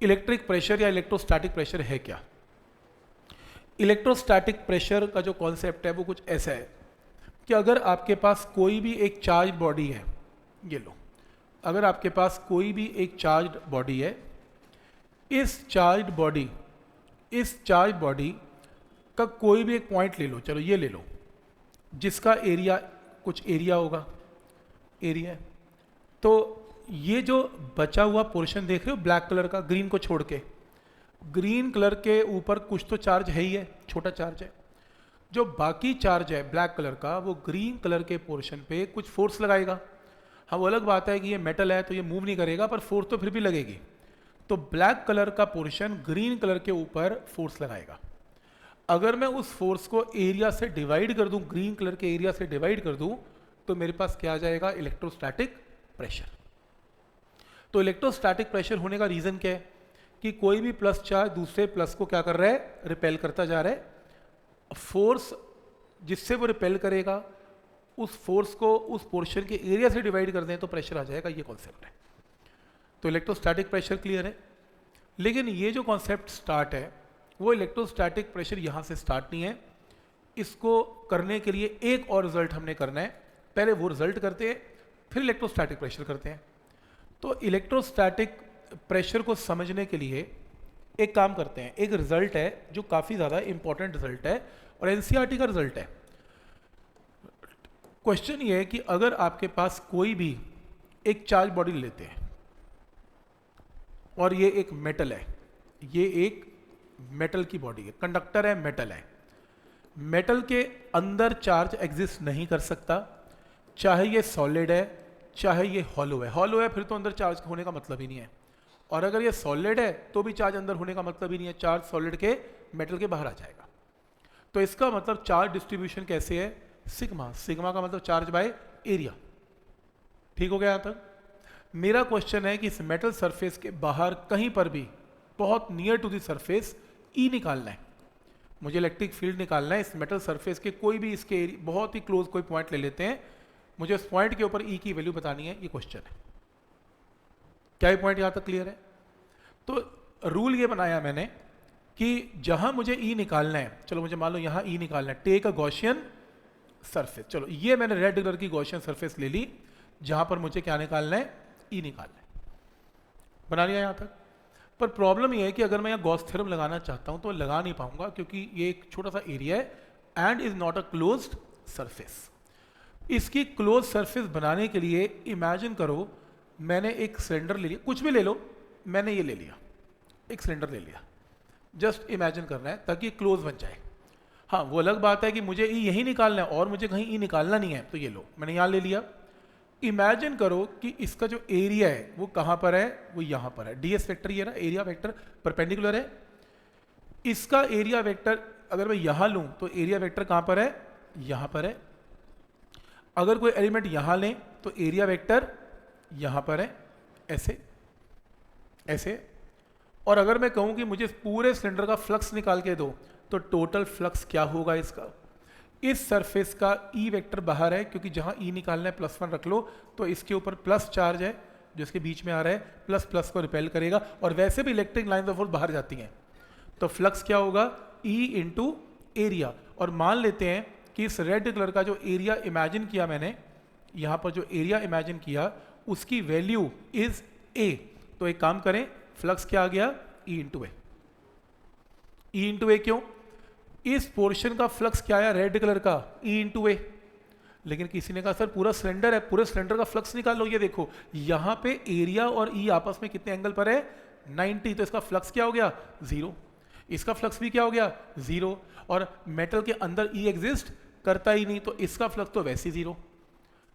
Electric pressure या electrostatic pressure है क्या? इलेक्ट्रोस्टैटिक प्रेशर का जो कॉन्सेप्ट है वो कुछ ऐसा है कि अगर आपके पास कोई भी एक चार्ज बॉडी है, ये लो, अगर आपके पास कोई भी एक चार्ज बॉडी है, इस चार्ज बॉडी का कोई भी एक पॉइंट ले लो, चलो ये ले लो, जिसका एरिया कुछ एरिया होगा, एरिया है, तो ये जो बचा हुआ पोर्शन देख रहे हो ब्लैक कलर का, ग्रीन को छोड़ के, ग्रीन कलर के ऊपर कुछ तो चार्ज है ही है, छोटा चार्ज है। जो बाकी चार्ज है ब्लैक कलर का, वो ग्रीन कलर के पोर्शन पे कुछ फोर्स लगाएगा। हाँ, वो अलग बात है कि ये मेटल है तो ये मूव नहीं करेगा, पर फोर्स तो फिर भी लगेगी। तो ब्लैक कलर का पोर्शन ग्रीन कलर के ऊपर फोर्स लगाएगा। अगर मैं उस फोर्स को एरिया से डिवाइड कर दूं, ग्रीन कलर के एरिया से डिवाइड कर दूं, तो मेरे पास क्या आ जाएगा? Electrostatic pressure. तो इलेक्ट्रोस्टैटिक प्रेशर होने का रीजन क्या है? कि कोई भी प्लस चार्ज दूसरे प्लस को क्या कर रहा है? रिपेल करता जा रहा है। फोर्स जिससे वो रिपेल करेगा, उस फोर्स को उस पोर्शन के एरिया से डिवाइड कर दें तो प्रेशर आ जाएगा। ये कॉन्सेप्ट है। तो इलेक्ट्रोस्टैटिक प्रेशर क्लियर है। लेकिन ये जो कॉन्सेप्ट स्टार्ट है, वो इलेक्ट्रोस्टैटिक प्रेशर यहाँ से स्टार्ट नहीं है। इसको करने के लिए एक और रिजल्ट हमने करना है। पहले वो रिजल्ट करते हैं, फिर इलेक्ट्रोस्टैटिक प्रेशर करते हैं। तो इलेक्ट्रोस्टैटिक प्रेशर को समझने के लिए एक काम करते हैं। एक रिजल्ट है जो काफ़ी ज़्यादा इंपॉर्टेंट रिजल्ट है और एनसीईआरटी का रिजल्ट है। क्वेश्चन ये है कि अगर आपके पास कोई भी एक चार्ज बॉडी लेते हैं और ये एक मेटल है, ये एक मेटल की बॉडी है, कंडक्टर है, मेटल है, मेटल के अंदर चार्ज एग्जिस्ट नहीं कर सकता, चाहे ये सॉलिड है चाहे ये हॉलो है। हॉलो है फिर तो अंदर चार्ज होने का मतलब ही नहीं है, और अगर ये सॉलिड है तो भी चार्ज अंदर होने का मतलब ही नहीं है, चार्ज सॉलिड के मेटल के बाहर आ जाएगा। तो इसका मतलब चार्ज डिस्ट्रीब्यूशन कैसे है? सिग्मा। सिग्मा का मतलब चार्ज बाय एरिया। ठीक हो गया यहाँ तक? मेरा क्वेश्चन है कि इस मेटल सरफेस के बाहर कहीं पर भी बहुत near to the surface E निकालना है। मुझे इलेक्ट्रिक फील्ड निकालना है इस मेटल सरफेस के कोई भी इसके बहुत ही क्लोज कोई पॉइंट ले लेते हैं, मुझे उस पॉइंट के ऊपर ई की वैल्यू बतानी है। ये क्वेश्चन है। क्या ये पॉइंट यहाँ तक क्लियर है? तो रूल ये बनाया मैंने कि जहां मुझे ई निकालना है, चलो मुझे मान लो यहाँ ई निकालना है, टेक अ गॉसियन सरफेस। चलो ये मैंने रेड कलर की गॉसियन सरफेस ले ली, जहां पर मुझे क्या निकालना है? ई निकालना है। बना लिया यहाँ तक? पर प्रॉब्लम ये है कि अगर मैं यहाँ गॉस थ्योरम लगाना चाहता हूँ तो लगा नहीं पाऊंगा, क्योंकि ये एक छोटा सा एरिया है and is not a closed surface. इसकी क्लोज सरफेस बनाने के लिए इमेजिन करो मैंने एक सिलेंडर ले लिया, कुछ भी ले लो, मैंने ये ले लिया, एक सिलेंडर ले लिया, जस्ट इमेजिन करना है ताकि क्लोज बन जाए। हाँ, वो अलग बात है कि मुझे ई यही निकालना है और मुझे कहीं ई निकालना नहीं है, तो ये लो मैंने यहाँ ले लिया। इमेजिन करो कि इसका जो एरिया है वो कहाँ पर है? वो यहाँ पर है। डीएस वेक्टर ये ना, एरिया वेक्टर परपेंडिकुलर है। इसका एरिया वेक्टर अगर मैं यहाँ लूँ तो एरिया वेक्टर कहाँ पर है? यहाँ पर है। अगर कोई एलिमेंट यहाँ लें तो एरिया वेक्टर यहाँ पर है, ऐसे ऐसे। और अगर मैं कहूँ कि मुझे पूरे सिलेंडर का फ्लक्स निकाल के दो, तो टोटल फ्लक्स क्या होगा इसका? इस सरफेस का ई वेक्टर बाहर है, क्योंकि जहां ई निकालना है +1 रख लो, तो इसके ऊपर प्लस चार्ज है जो इसके बीच में आ रहा है, प्लस प्लस को रिपेल करेगा, और वैसे भी इलेक्ट्रिक लाइंस ऑफ फोर्स बाहर जाती हैं, तो फ्लक्स क्या होगा? E into area. और मान लेते हैं कि इस रेड कलर का जो एरिया इमेजिन किया मैंने, यहाँ पर जो एरिया इमेजिन किया उसकी वैल्यू इज ए। तो एक काम करें, फ्लक्स क्या आ गया? ई इंटू ए। ई इंटू ए क्यों? इस पोर्शन का फ्लक्स क्या आया? रेड कलर का, ई इंटू ए। लेकिन किसी ने कहा सर पूरा सिलेंडर है, पूरे सिलेंडर का फ्लक्स निकाल लो। ये देखो यहां पे एरिया और ई आपस में कितने एंगल पर है? 90। तो इसका फ्लक्स क्या हो गया? 0। इसका फ्लक्स भी क्या हो गया? 0। और मेटल के अंदर ई एग्जिस्ट करता ही नहीं, तो इसका फ्लक्स तो वैसे 0।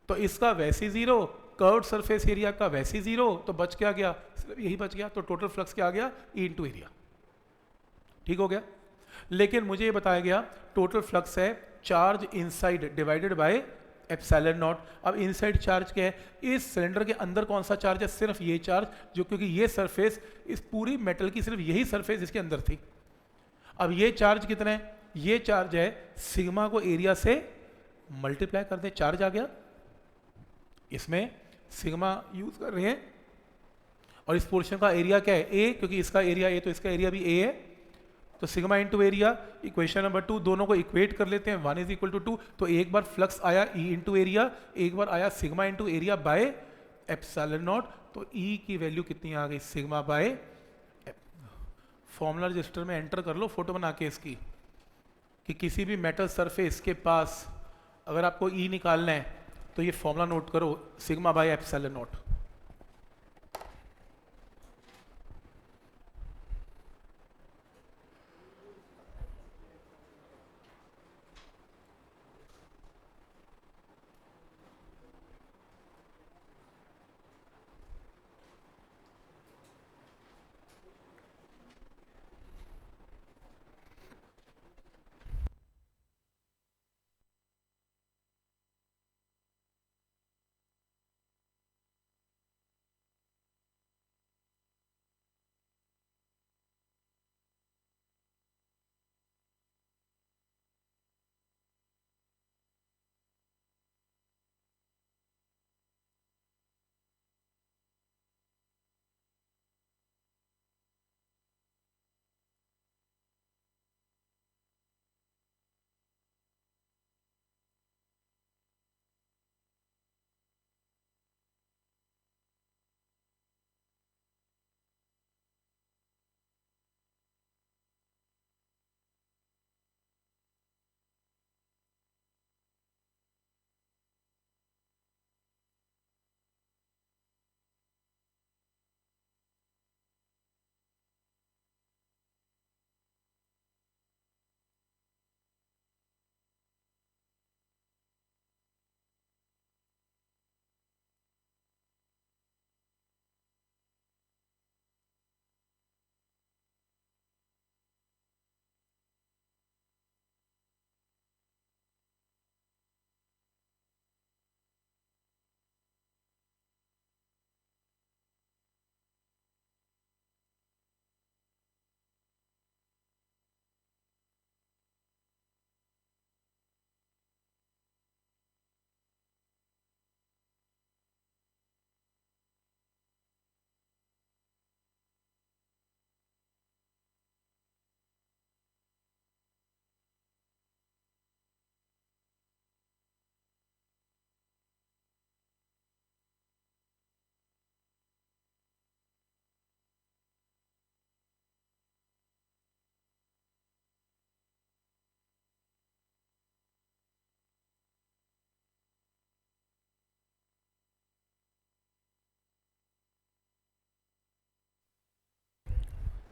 तो इसका वैसे 0, कर्व्ड सरफेस एरिया का वैसे 0, तो बच क्या गया? सिर्फ यही बच गया। तो टोटल फ्लक्स क्या आ गया? E into area. ठीक हो गया? लेकिन मुझे ये बताया गया टोटल फ्लक्स है charge inside divided by epsilon not. अब इनसाइड चार्ज क्या है? इस सिलेंडर के अंदर कौन सा चार्ज है? सिर्फ ये चार्ज, जो क्योंकि ये सरफेस, इस पूरी मेटल की सिर्फ यही सरफेस इसके अंदर थी। अब ये चार्ज कितना है? ये चार्ज है सिग्मा को एरिया से मल्टीप्लाई कर दे, चार्ज आ गया। इसमें सिग्मा यूज कर रहे हैं और इस पोर्शन का एरिया क्या है, ए, क्योंकि इसका एरिया ए तो इसका एरिया भी ए है, तो sigma into area. Equation number 2, दोनों को इक्वेट कर लेते हैं, 1 इज इक्वल टू 2, तो एक बार फ्लक्स आया ई इंटू एरिया, एक बार आया sigma into area bye epsilon naught, तो ई की वैल्यू कितनी आ गई, सिग्मा बाय। फॉर्मूला रजिस्टर में एंटर कर लो फोटो बना के इसकी, कि किसी भी मेटल सरफेस के पास अगर आपको ई निकालना है तो ये फॉर्मूला नोट करो, sigma by epsilon not.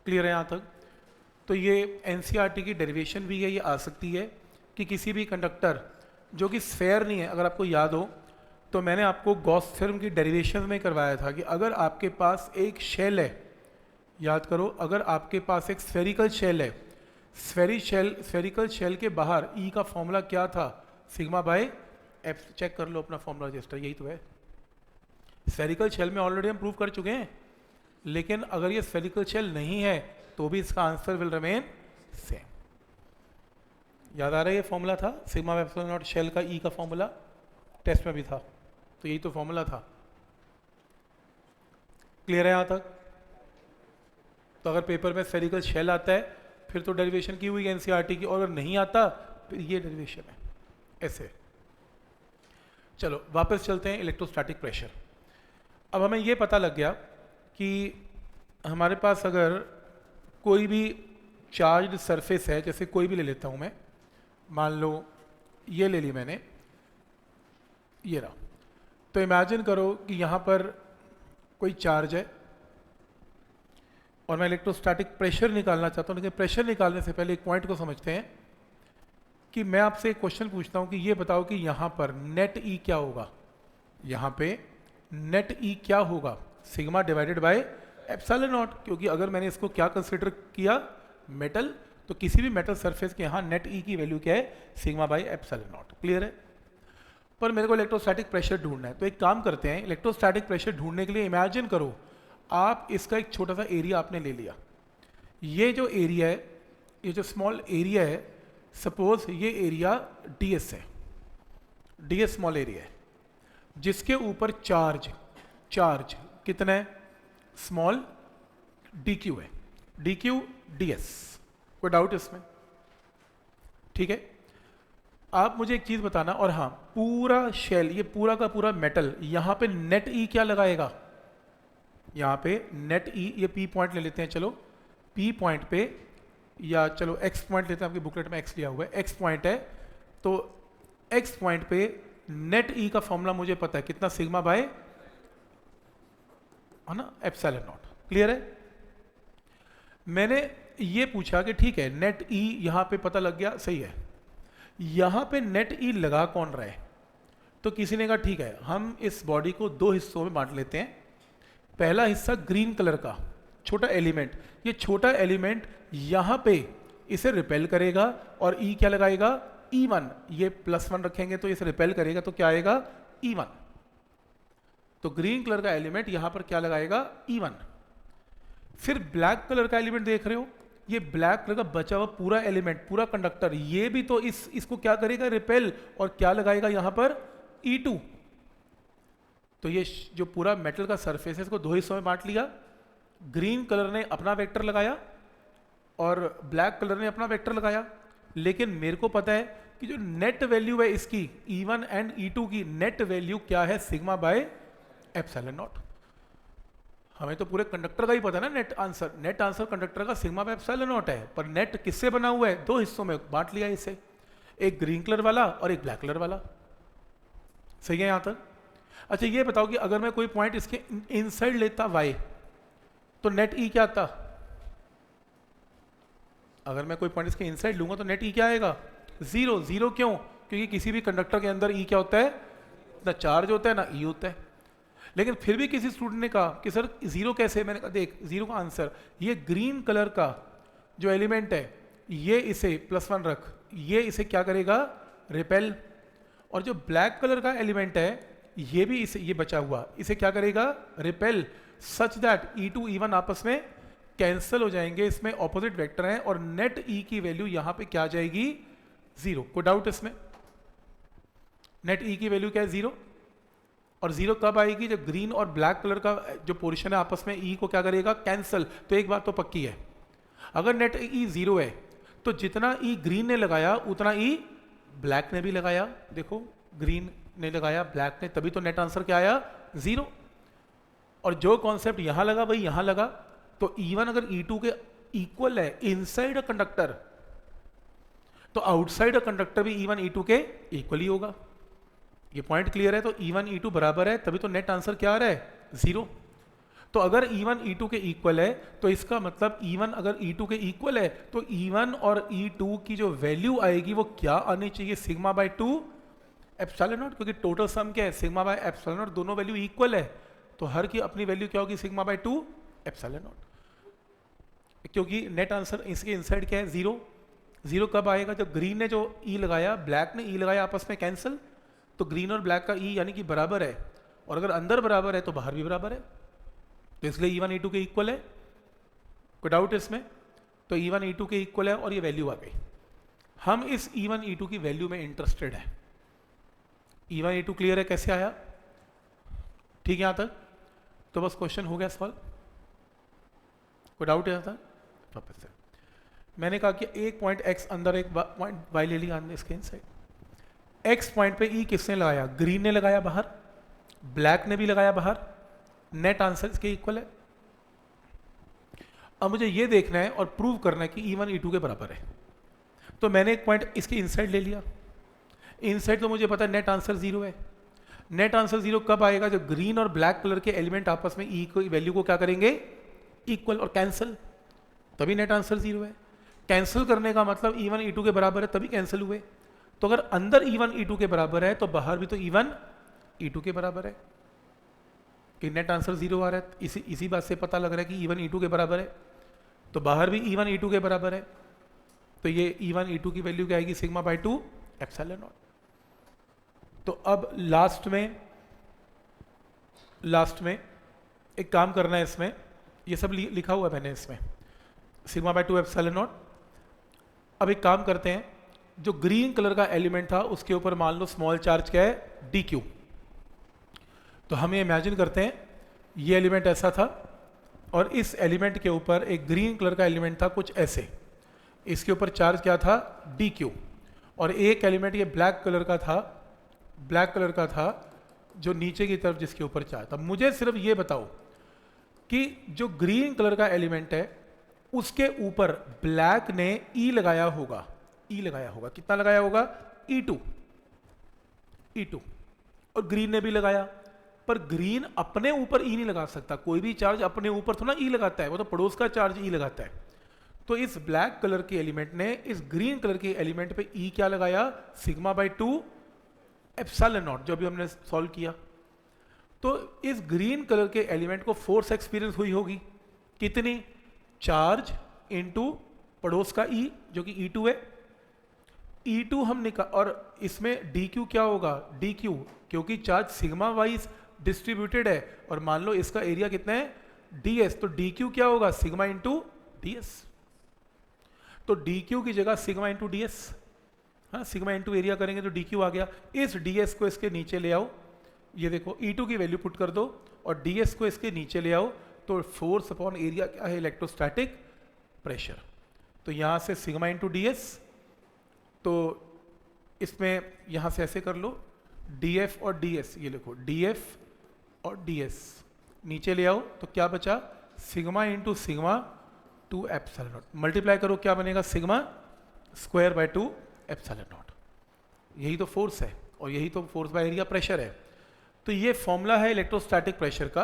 Clear है यहाँ तक? तो ये एनसीईआरटी की डेरिवेशन भी है, ये आ सकती है कि किसी भी कंडक्टर जो कि स्फेयर नहीं है, अगर आपको याद हो तो मैंने आपको गॉस थ्योरम की डेरिवेशन में करवाया था कि अगर आपके पास एक शेल है, याद करो, अगर आपके पास एक स्फेरिकल शेल है, स्फेरिकल शेल के बाहर ई का फॉर्मूला क्या था, सिग्मा बाय एफ। चेक कर लो अपना फॉर्मूला रजिस्टर, यही तो है। स्फेरिकल शेल में ऑलरेडी हम प्रूव कर चुके हैं, लेकिन अगर ये स्फेरिकल शेल नहीं है तो भी इसका आंसर विल रिमेन सेम। याद आ रहा है ये फॉर्मूला था, सिग्मा बाय एप्सिलॉन नॉट शेल का ई का फॉर्मूला टेस्ट में भी था, तो यही तो फॉर्मूला था। क्लियर है यहाँ तक? तो अगर पेपर में स्फेरिकल शेल आता है फिर तो डेरिवेशन की हुई एनसीईआरटी की, और अगर नहीं आता फिर ये डेरिवेशन है ऐसे। चलो वापस चलते हैं इलेक्ट्रोस्टैटिक प्रेशर। अब हमें ये पता लग गया कि हमारे पास अगर कोई भी चार्ज्ड सरफेस है, जैसे कोई भी ले लेता हूँ मैं, मान लो ये ले ली मैंने, ये रहा, तो इमेजिन करो कि यहाँ पर कोई चार्ज है और मैं इलेक्ट्रोस्टैटिक प्रेशर निकालना चाहता हूँ। लेकिन प्रेशर निकालने से पहले एक पॉइंट को समझते हैं कि मैं आपसे एक क्वेश्चन पूछता हूँ कि ये बताओ कि यहाँ पर नेट ई क्या होगा, यहाँ पे नेट ई क्या होगा, sigma divided by epsilon not, क्योंकि अगर मैंने इसको क्या कंसिडर किया, मेटल, तो किसी भी मेटल सरफेस के यहाँ नेट ई की वैल्यू क्या है, sigma by epsilon not. Clear है? पर मेरे को इलेक्ट्रोस्टैटिक प्रेशर ढूंढना है, तो एक काम करते हैं, इलेक्ट्रोस्टैटिक प्रेशर ढूंढने के लिए इमेजिन करो आप इसका एक छोटा सा एरिया आपने ले लिया, ये जो एरिया है, ये जो स्मॉल एरिया है, सपोज ये एरिया ds है, ds स्मॉल एरिया है, जिसके ऊपर चार्ज कितना है, स्मॉल डी क्यू है, डी क्यू डी एस, कोई डाउट इसमें? ठीक है, आप मुझे एक चीज बताना, और हाँ पूरा शेल, ये पूरा का पूरा मेटल, यहां पे नेट ई क्या लगाएगा? यहां पे नेट ई, ये पी पॉइंट ले लेते हैं, चलो पी पॉइंट पे, या चलो एक्स पॉइंट लेते हैं, आपकी बुकलेट में एक्स लिया हुआ है, एक्स पॉइंट है, तो एक्स पॉइंट पे नेट ई का फॉर्मूला मुझे पता है कितना, सिग्मा बाय, है ना, एप्सिलॉन नॉट। क्लियर है? मैंने ये पूछा कि ठीक है नेट ई यहां पे पता लग गया, सही है, यहां पे नेट ई लगा कौन रहा है? तो किसी ने कहा ठीक है हम इस बॉडी को दो हिस्सों में बांट लेते हैं, पहला हिस्सा ग्रीन कलर का छोटा एलिमेंट, ये छोटा एलिमेंट यहां पे इसे रिपेल करेगा, और ई क्या लगाएगा? E1, ये +1 रखेंगे तो इसे रिपेल करेगा, तो क्या आएगा? E1। तो ग्रीन कलर का एलिमेंट यहां पर क्या लगाएगा? E1। फिर ब्लैक कलर का एलिमेंट देख रहे हो, ये ब्लैक कलर का बचा हुआ पूरा एलिमेंट, पूरा कंडक्टर, ये भी तो इसको क्या करेगा? रिपेल, और क्या लगाएगा यहां पर? E2। तो ये जो पूरा मेटल का सरफेस है इसको दो हिस्सों में बांट लिया, ग्रीन कलर ने अपना वेक्टर लगाया और ब्लैक कलर ने अपना वेक्टर लगाया, लेकिन मेरे को पता है कि जो नेट वैल्यू है इसकी E1 एंड E2 की नेट वैल्यू क्या है? Sigma by epsilon not. हमें तो पूरे कंडक्टर का ही पता है ना नेट आंसर कंडक्टर का सिग्मा बाय एप्सिलॉन नॉट है, पर नेट किससे बना हुआ है? दो हिस्सों में बांट लिया इसे, एक ग्रीन कलर वाला और एक ब्लैक कलर वाला। सही है यहां तक? अच्छा ये बताओ कि अगर मैं कोई पॉइंट इसके इनसाइड लेता y, तो नेट ई क्या आता? अगर मैं कोई पॉइंट इसके इनसाइड लूंगा तो नेट ई क्या आएगा? 0। 0 क्यों? क्योंकि किसी भी कंडक्टर के अंदर ई क्या होता है? ना चार्ज होता है ना ई होता है। लेकिन फिर भी किसी स्टूडेंट ने कहा कि सर 0 कैसे? मैंने कहा देख 0 का आंसर, ये ग्रीन कलर का जो एलिमेंट है ये इसे +1 रख, ये इसे क्या करेगा? रिपेल, और जो ब्लैक कलर का एलिमेंट है ये भी इसे, ये बचा हुआ, इसे क्या करेगा? Repel, such that E2 E1 आपस में कैंसिल हो जाएंगे, इसमें ऑपोजिट वेक्टर हैं, और नेट ई की वैल्यू यहां पे क्या आ जाएगी? 0। कोई डाउट इसमें? नेट ई की वैल्यू क्या है? 0। और 0 कब आएगी? जब ग्रीन और ब्लैक कलर का जो पोर्शन है आपस में ई को क्या करेगा? कैंसिल। तो एक बात तो पक्की है, अगर नेट ई 0 है तो जितना ई ग्रीन ने लगाया उतना ई ब्लैक ने भी लगाया। देखो ग्रीन ने लगाया, ब्लैक ने, तभी तो नेट आंसर क्या आया? 0। और जो कॉन्सेप्ट यहां लगा वही यहां लगा, तो E1 अगर E2 के इक्वल है इनसाइड अ कंडक्टर, तो आउटसाइड अ कंडक्टर भी E1 E2 के इक्वल ही होगा। ये पॉइंट क्लियर है? तो E1 E2 बराबर है, तभी तो नेट आंसर क्या आ रहा है? 0। तो अगर E1 E2 के इक्वल है तो इसका मतलब E1 अगर E2 के इक्वल है तो E1 और E2 की जो वैल्यू आएगी वो क्या आनी चाहिए? सिग्मा बाय 2 एप्सिलॉन नॉट, क्योंकि टोटल सम क्या है? सिग्मा बाय एप्सिलॉन नॉट, दोनों वैल्यू इक्वल है, तो हर की अपनी वैल्यू क्या होगी? Sigma bye 2 epsilon not. क्योंकि नेट आंसर इसके इनसाइड क्या है? 0। 0 कब आएगा? जब ग्रीन ने जो ई लगाया, ब्लैक ने ई लगाया, आपस में कैंसिल, तो ग्रीन और ब्लैक का ई यानी कि बराबर है, और अगर अंदर बराबर है तो बाहर भी बराबर है, तो इसलिए E1 E2 के इक्वल है। कोई डाउट इसमें? तो E1 E2 के इक्वल है और ये वैल्यू आ गई। हम इस E1 E2 की वैल्यू में इंटरेस्टेड है। E1 E2 क्लियर है? कैसे आया? ठीक है यहां तक? तो बस क्वेश्चन हो गया सॉल्व। कोई डाउट है यहां तक? वापस से मैंने कहा कि एक पॉइंट x अंदर, एक पॉइंट y ले लिया अंदर इसके इनसाइड। x पॉइंट पे E किसने लगाया? ग्रीन ने लगाया बाहर, ब्लैक ने भी लगाया बाहर, नेट आंसर इसके इक्वल है। अब मुझे ये देखना है और प्रूव करना है कि E1 E2 के बराबर है, तो मैंने एक पॉइंट इसके इनसाइड ले लिया। इनसाइड तो मुझे पता है नेट आंसर 0 है। नेट आंसर 0 कब आएगा? जब ग्रीन और ब्लैक कलर के एलिमेंट आपस में ई को वैल्यू को क्या करेंगे? इक्वल और कैंसिल, तभी नेट आंसर 0 है। कैंसिल करने का मतलब E1 E2 के बराबर है, तभी कैंसिल हुए। तो अगर अंदर E1 E2 के बराबर है तो बाहर भी तो E1 E2 के बराबर है, कि नेट आंसर 0 आ रहा है। इसी बात से पता लग रहा है कि E1 E2 के बराबर है, तो बाहर भी E1 E2 के बराबर है, तो ये E1 E2 की वैल्यू क्या आएगी? Sigma bye 2 epsilon naught. तो अब लास्ट में एक काम करना है, इसमें ये सब लिखा हुआ है मैंने इसमें, सिग्मा बाय 2 एप्सिलॉन नॉट। अब एक काम करते हैं, जो ग्रीन कलर का एलिमेंट था उसके ऊपर मान लो स्मॉल चार्ज क्या है? DQ। तो हम ये इमेजिन करते हैं ये एलिमेंट ऐसा था, और इस एलिमेंट के ऊपर एक ग्रीन कलर का एलिमेंट था कुछ ऐसे, इसके ऊपर चार्ज क्या था, dq, और एक एलिमेंट ये ब्लैक कलर का था जो नीचे की तरफ जिसके ऊपर चार्ज था। मुझे सिर्फ ये बताओ कि जो ग्रीन कलर का एलिमेंट है उसके ऊपर ब्लैक ने E लगाया होगा, कितना लगाया होगा, E2, और ग्रीन ने भी लगाया, पर ग्रीन अपने ऊपर E नहीं लगा सकता, कोई भी चार्ज अपने ऊपर थोड़ा E लगाता है, वो तो पड़ोस का चार्ज E लगाता है। तो इस ब्लैक कलर के एलिमेंट ने इस ग्रीन कलर के एलिमेंट पे E क्या लगाया, σ/2 एप्सिलॉन नॉट, जो भी हमने सॉल्व किया। तो इस ग्रीन कलर के एलिमेंट को फोर्स एक्सपीरियंस हुई होगी, कितनी, चार्ज इनटू पड़ोस का E जो कि E2 है, E2 हम निकाल, और इसमें dq क्या होगा, dq, क्योंकि चार्ज सिग्मा वाइज डिस्ट्रीब्यूटेड है, और मान लो इसका एरिया कितना है, ds, तो dq क्या होगा, सिग्मा इंटू ds। तो dq की जगह सिग्मा इंटू ds, हाँ, सिग्मा इंटू एरिया करेंगे तो dq आ गया। इस ds को इसके नीचे ले आओ, ये देखो E2 की वैल्यू पुट कर दो और ds को इसके नीचे ले आओ, तो फोर्स अपॉन एरिया क्या है, इलेक्ट्रोस्टैटिक प्रेशर। तो यहाँ से सिग्मा इंटू ds, तो इसमें यहाँ से ऐसे कर लो, df और ds, ये लिखो df और ds, नीचे ले आओ तो क्या बचा, sigma into sigma 2 epsilon not, multiply करो क्या बनेगा, σ²/2 एप्सिलॉन नॉट। यही तो फोर्स है और यही तो फोर्स बाय एरिया प्रेशर है। तो ये फॉर्मूला है इलेक्ट्रोस्टैटिक प्रेशर का।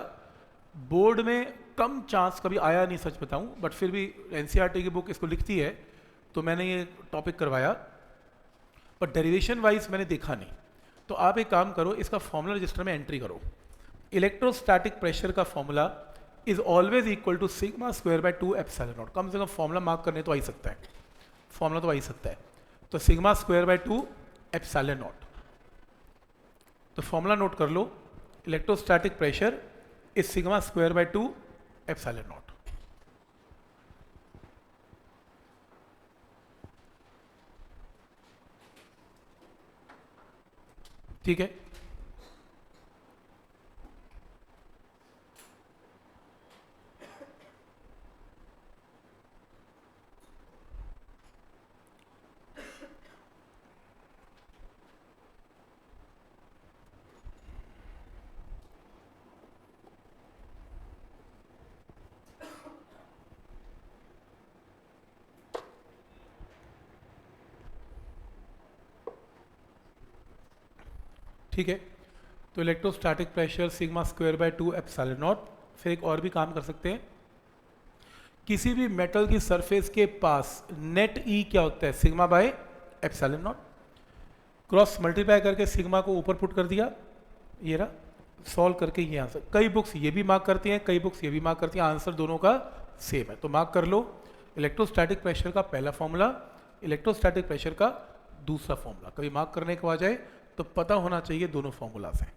बोर्ड में कम चांस कभी आया नहीं, सच बताऊं, बट फिर भी एनसीईआरटी की बुक इसको लिखती है तो मैंने ये टॉपिक करवाया, पर डेरिवेशन वाइज मैंने देखा नहीं। तो आप एक काम करो, इसका फॉर्मूला रजिस्टर में एंट्री करो। इलेक्ट्रोस्टैटिक प्रेशर का formula is always equal to σ²/2 epsilon naught. कम से कम फॉर्मूला मार्क करने तो आ ही सकता है, फॉर्मूला तो आ ही सकता है। तो σ²/2 एप्सिलॉन नॉट, तो फॉर्मूला नोट कर लो, electrostatic pressure is σ²/2 epsilon naught. ठीक है, ठीक है। तो इलेक्ट्रोस्टैटिक प्रेशर σ²/2 एप्सिलॉन नॉट। फिर एक और भी काम कर सकते हैं, किसी भी मेटल की सरफेस के पास नेट ई क्या होता है, σ/एप्सिलॉन नॉट। क्रॉस मल्टीप्लाई करके सिग्मा को ऊपर पुट कर दिया, ये रहा, सॉल्व करके ये आंसर। कई बुक्स ये भी मार्क करती हैं, कई बुक्स ये भी मार्क करती हैं, आंसर दोनों का सेम है, तो मार्क कर लो। इलेक्ट्रोस्टैटिक प्रेशर का पहला फॉर्मूला, इलेक्ट्रोस्टैटिक प्रेशर का दूसरा फॉर्मूला। कभी मार्क करने को आ जाए तो पता होना चाहिए दोनों फॉर्मूलाज हैं।